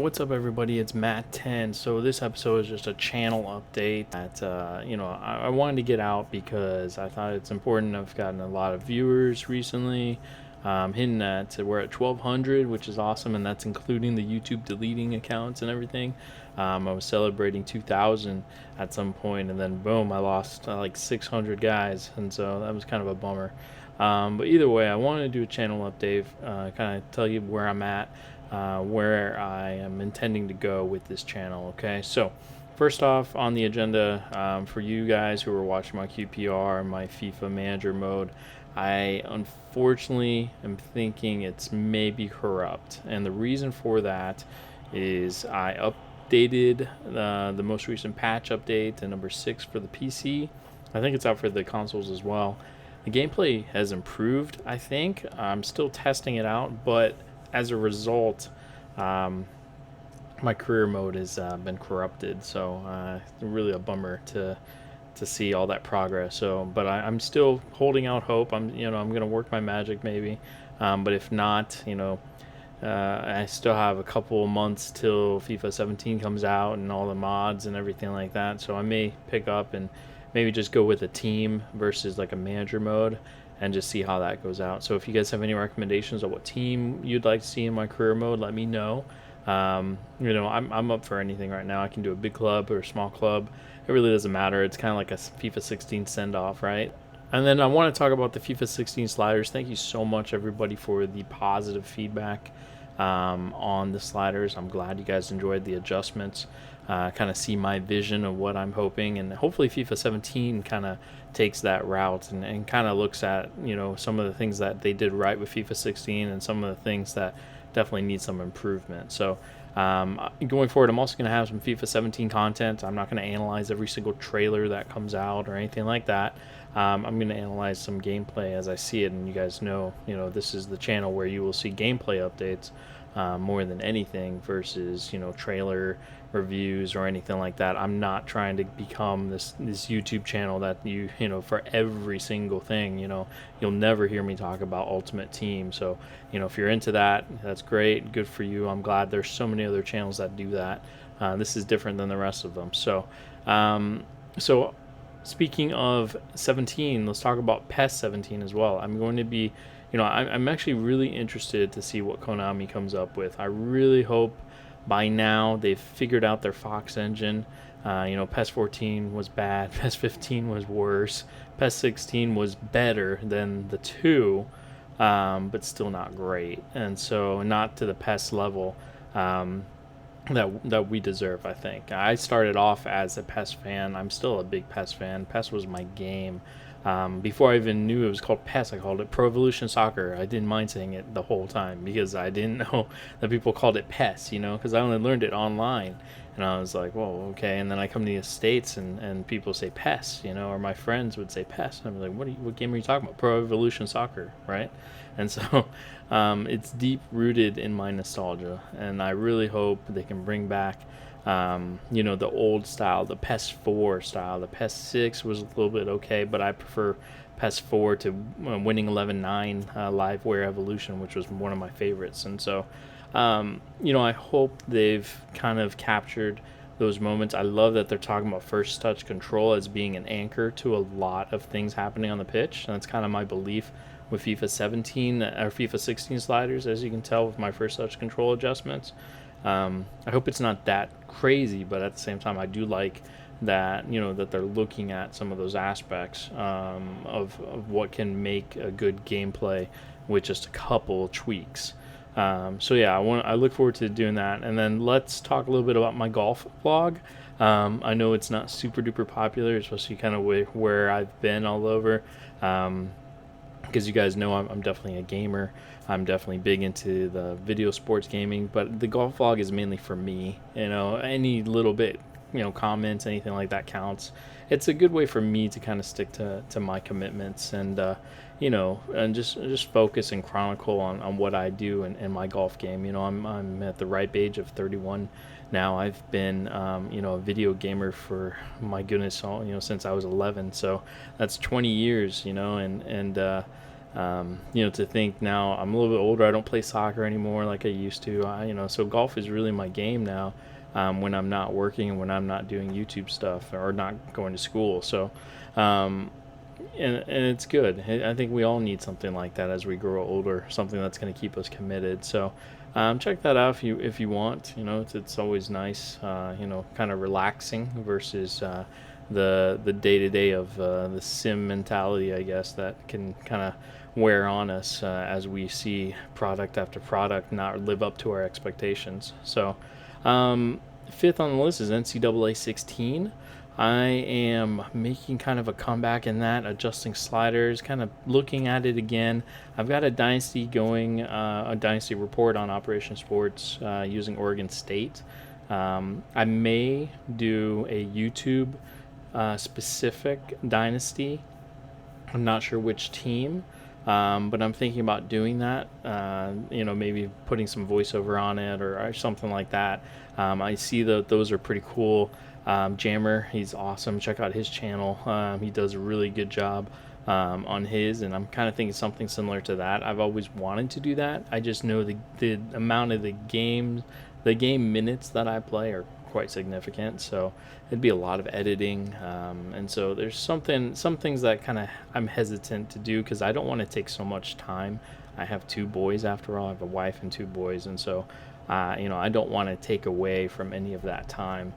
What's up, everybody? It's Matt 10. So this episode is just a channel update that I wanted to get out because I thought it's important. I've gotten a lot of viewers recently. Hitting that we're at 1,200, which is awesome, and that's including the YouTube deleting accounts and everything. I was celebrating 2,000 at some point, and then boom, I lost like 600 guys, and so that was kind of a bummer. But either way, I wanted to do a channel update, kind of tell you where I'm at, where I am intending to go with this channel. Okay, so first off on the agenda, for you guys who are watching my QPR, my FIFA manager mode, I unfortunately am thinking it's maybe corrupt, and the reason for that is I updated the most recent patch update to number 6 for the PC. I think it's out for the consoles as well. The gameplay has improved, I think. I'm still testing it out, but as a result, my career mode has been corrupted. So really a bummer to see all that progress. So, but I'm still holding out hope. I'm gonna work my magic maybe, but if not, I still have a couple of months till FIFA 17 comes out and all the mods and everything like that. So I may pick up and maybe just go with a team versus like a manager mode and just see how that goes out. So if you guys have any recommendations of what team you'd like to see in my career mode, let me know. I'm up for anything right now. I can do a big club or a small club. It really doesn't matter. It's kind of like a FIFA 16 send off, right? And then I want to talk about the FIFA 16 sliders. Thank you so much, everybody, for the positive feedback on the sliders. I'm glad you guys enjoyed the adjustments. Kind of see my vision of what I'm hoping, and hopefully FIFA 17 kind of takes that route and kind of looks at some of the things that they did right with FIFA 16 and some of the things that definitely need some improvement. So going forward, I'm also going to have some FIFA 17 content. I'm not going to analyze every single trailer that comes out or anything like that. I'm going to analyze some gameplay as I see it, and you guys know, this is the channel where you will see gameplay updates more than anything versus, trailer reviews or anything like that. I'm not trying to become this YouTube channel that for every single thing, you'll never hear me talk about Ultimate Team. So, if you're into that, that's great. Good for you. I'm glad there's so many other channels that do that. This is different than the rest of them. So speaking of 17, let's talk about PES 17 as well. I'm going to be, I'm actually really interested to see what Konami comes up with. I really hope by now they've figured out their Fox engine. PES 14 was bad. PES 15 was worse. PES 16 was better than the two, but still not great. And so not to the PES level that we deserve, I think. I started off as a PES fan. I'm still a big PES fan. PES was my game. Before I even knew it was called PES, I called it Pro Evolution Soccer. I didn't mind saying it the whole time because I didn't know that people called it PES, because I only learned it online. And I was like, whoa, okay. And then I come to the States and people say PES, or my friends would say PES. And I'm like, what game are you talking about? Pro Evolution Soccer, right? And so it's deep rooted in my nostalgia. And I really hope they can bring back the old style, the PES 4 style. The PES 6 was a little bit okay, but I prefer PES 4 to Winning 11-9 Liveware Evolution, which was one of my favorites. And so, I hope they've kind of captured those moments. I love that they're talking about first touch control as being an anchor to a lot of things happening on the pitch. And that's kind of my belief with FIFA 17 or FIFA 16 sliders, as you can tell with my first touch control adjustments. I hope it's not that crazy, but at the same time, I do like that that they're looking at some of those aspects of what can make a good gameplay with just a couple tweaks. I look forward to doing that. And then let's talk a little bit about my golf vlog. I know it's not super duper popular, especially kind of where I've been all over. Because you guys know I'm definitely a gamer. I'm definitely big into the video sports gaming, but the golf vlog is mainly for me. Any little bit, comments, anything like that counts. It's a good way for me to kind of stick to my commitments and and just focus and chronicle on what I do in my golf game. I'm at the ripe age of 31 now. I've been a video gamer for, my goodness, since I was 11. So that's 20 years, and To think now I'm a little bit older, I don't play soccer anymore like I used to. So golf is really my game now, when I'm not working and when I'm not doing YouTube stuff or not going to school. So, um, and it's good. I think we all need something like that as we grow older, something that's going to keep us committed. So, check that out if you want. It's always nice. Kind of relaxing versus the day to day of the sim mentality, I guess, that can kind of wear on us as we see product after product not live up to our expectations. So, fifth on the list is NCAA 16. I am making kind of a comeback in that, adjusting sliders, kind of looking at it again. I've got a dynasty going, a dynasty report on Operation Sports using Oregon State. I may do a YouTube specific dynasty. I'm not sure which team, but I'm thinking about doing that. Maybe putting some voiceover on it or something like that. I see that those are pretty cool. Jammer, he's awesome. Check out his channel. He does a really good job on his, and I'm kind of thinking something similar to that. I've always wanted to do that. I just know the amount of the game minutes that I play are quite significant, so it'd be a lot of editing, and so there's some things that kind of I'm hesitant to do because I don't want to take so much time. I have two boys after all. I have a wife and two boys, and so I don't want to take away from any of that time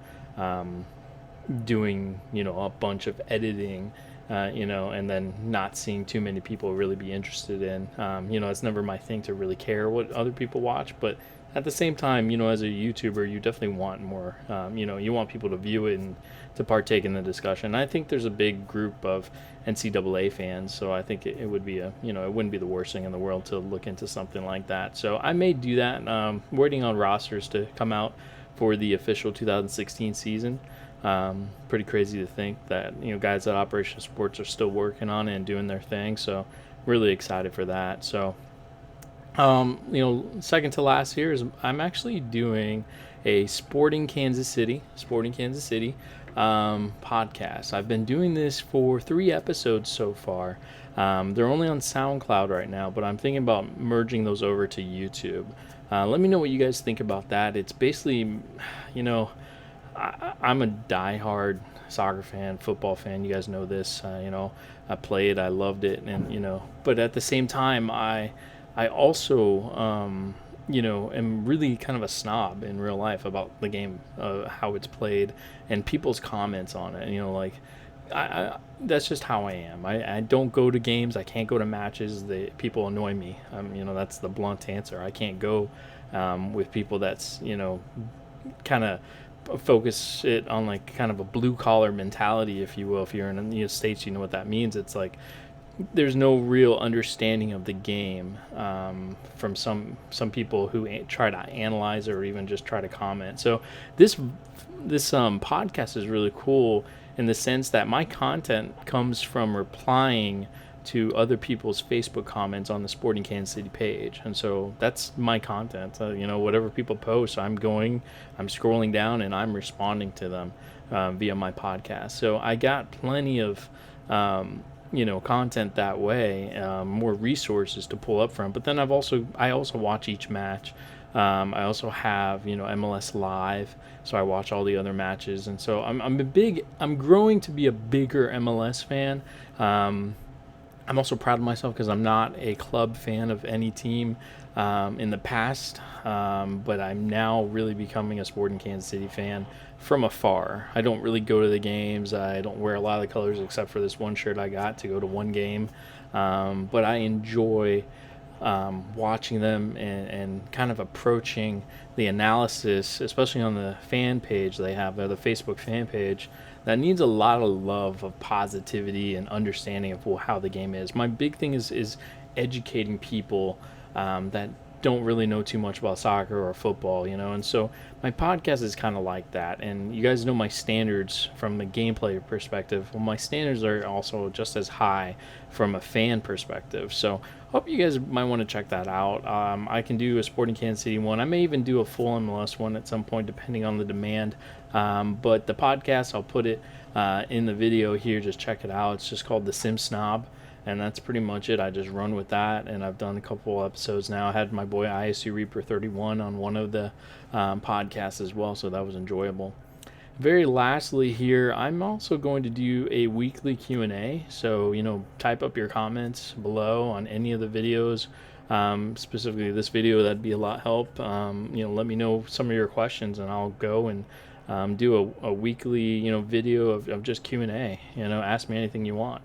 doing a bunch of editing, and then not seeing too many people really be interested in. It's never my thing to really care what other people watch, but at the same time, as a YouTuber, you definitely want more. You want people to view it and to partake in the discussion. I think there's a big group of NCAA fans, so I think it would be it wouldn't be the worst thing in the world to look into something like that. So I may do that. Waiting on rosters to come out for the official 2016 season. Pretty crazy to think that guys at Operation Sports are still working on it and doing their thing. So really excited for that. So second to last here is I'm actually doing a Sporting Kansas City podcast. I've been doing this for 3 episodes so far. They're only on SoundCloud right now, but I'm thinking about merging those over to YouTube. Let me know what you guys think about that. It's basically, I'm a diehard soccer fan, football fan. You guys know this. I played, I loved it, and but at the same time, I also, am really kind of a snob in real life about the game, how it's played, and people's comments on it. That's just how I am. I don't go to games. I can't go to matches. People annoy me. That's the blunt answer. I can't go with people that's, kind of focus it on like kind of a blue collar mentality, if you will. If you're in the States, you know what that means. It's like there's no real understanding of the game from some people who try to analyze or even just try to comment. So this podcast is really cool in the sense that my content comes from replying to other people's Facebook comments on the Sporting Kansas City page, and so that's my content. Whatever people post, I'm scrolling down and I'm responding to them via my podcast. So I got plenty of content that way, more resources to pull up from. But then I also watch each match. I also have MLS Live, so I watch all the other matches, and so I'm growing to be a bigger MLS fan. I'm also proud of myself because I'm not a club fan of any team in the past, but I'm now really becoming a Sporting Kansas City fan from afar. I don't really go to the games. I don't wear a lot of the colors except for this one shirt I got to go to one game, but I enjoy watching them and kind of approaching the analysis, especially on the fan page they have there, the Facebook fan page, that needs a lot of love, of positivity and understanding of how the game is. My big thing is educating people that don't really know too much about soccer or football, and so my podcast is kind of like that. And you guys know my standards from the gameplay perspective. Well, my standards are also just as high from a fan perspective. So hope you guys might want to check that out. I can do a Sporting Kansas City one. I may even do a full MLS one at some point, depending on the demand. But the podcast, I'll put it in the video here. Just check it out. It's just called The Sim Snob. and that's pretty much it. I just run with that, and I've done a couple episodes now. I had my boy ISU Reaper 31 on one of the podcasts as well, so that was enjoyable. Very lastly here, I'm also going to do a weekly Q&A, so type up your comments below on any of the videos, specifically this video. That'd be a lot help. Let me know some of your questions, and I'll go and do a weekly video of just Q&A. Ask me anything you want.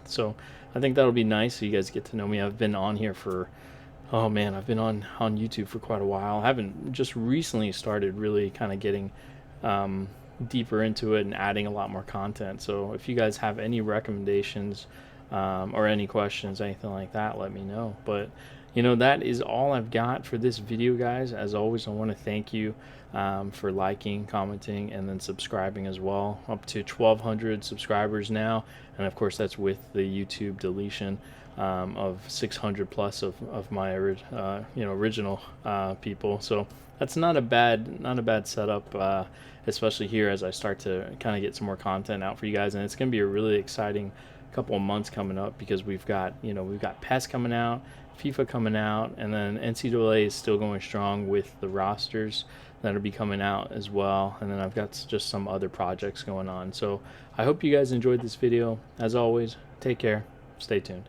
So I think that'll be nice, so you guys get to know me. I've been on here for, oh man, I've been on YouTube for quite a while. I haven't just recently started really kind of getting deeper into it and adding a lot more content. So if you guys have any recommendations or any questions, anything like that, let me know. But that is all I've got for this video, guys. As always, I want to thank you for liking, commenting, and then subscribing as well. Up to 1,200 subscribers now, and of course that's with the YouTube deletion of 600 plus of my original people. So that's not a bad setup, especially here as I start to kind of get some more content out for you guys. And it's going to be a really exciting couple of months coming up, because we've got PES coming out, FIFA coming out, and then NCAA is still going strong with the rosters that'll be coming out as well. And then I've got just some other projects going on. So I hope you guys enjoyed this video. As always, take care, stay tuned.